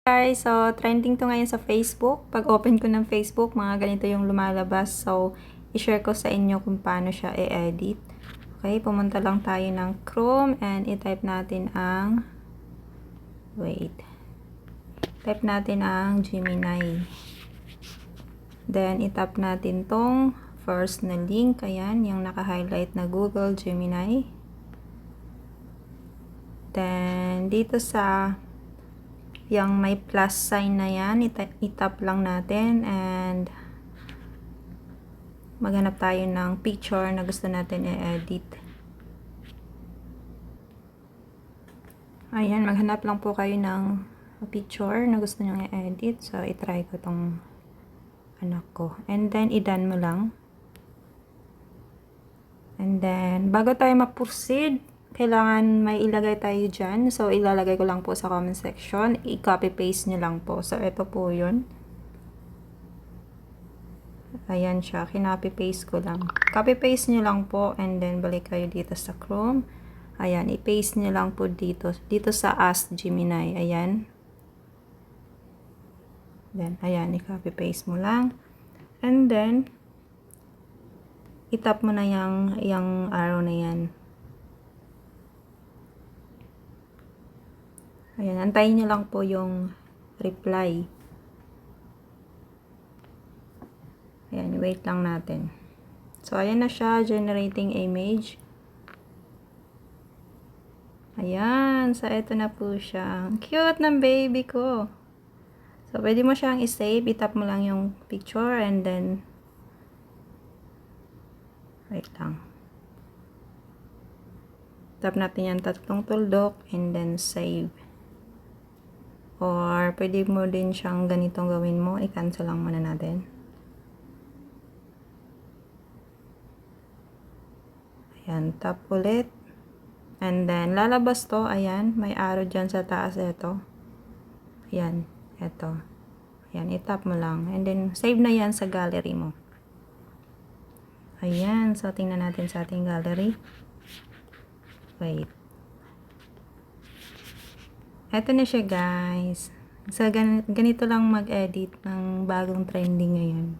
Guys, so trending to ngayon sa Facebook. Pag open ko ng Facebook, mga ganito yung lumalabas. So, i-share ko sa inyo kung paano siya i-edit. Okay, pumunta lang tayo ng Chrome and i-type natin ang type natin ang Gemini. Then, i-tap natin tong first na link. Ayan, yung naka-highlight na Google Gemini. Then, dito sa yung may plus sign na yan, itap lang natin and maghanap tayo ng picture na gusto natin i-edit. Ayan, maghanap lang po kayo ng picture na gusto nyo i-edit. So, itry ko tong anak ko. And then, i-done mo lang. And then, bago tayo ma-proceed, kailangan may ilagay tayo dyan. So, ilalagay ko lang po sa comment section. I-copy-paste nyo lang po. So, ito po yun. Ayan siya. Kinopy-paste ko lang. Copy-paste nyo lang po. And then, balik kayo dito sa Chrome. Ayan. I-paste nyo lang po dito. Dito sa Ask Gemini. Ayan. Then, ayan. I-copy-paste mo lang. And then, itap mo na yung arrow na yan. Ayan, antayin nyo lang po yung reply. Ayan, wait lang natin. So, ayan na siya, generating image. Ayan, so eto na po siya. Ang cute ng baby ko. So, pwede mo siyang i-save. Itap mo lang yung picture and then wait lang. Tap natin yung tatlong tuldok and then save. Or, pwede mo din siyang ganitong gawin mo. I-cancel lang muna natin. Ayan, tap ulit. And then, lalabas to. Ayan, may arrow dyan sa taas. Ito. Ayan, ito. Ayan, itap mo lang. And then, save na yan sa gallery mo. Ayan, so tingnan natin sa ating gallery. Wait. Eto na siya, guys. So, ganito lang mag-edit ng bagong trending ngayon.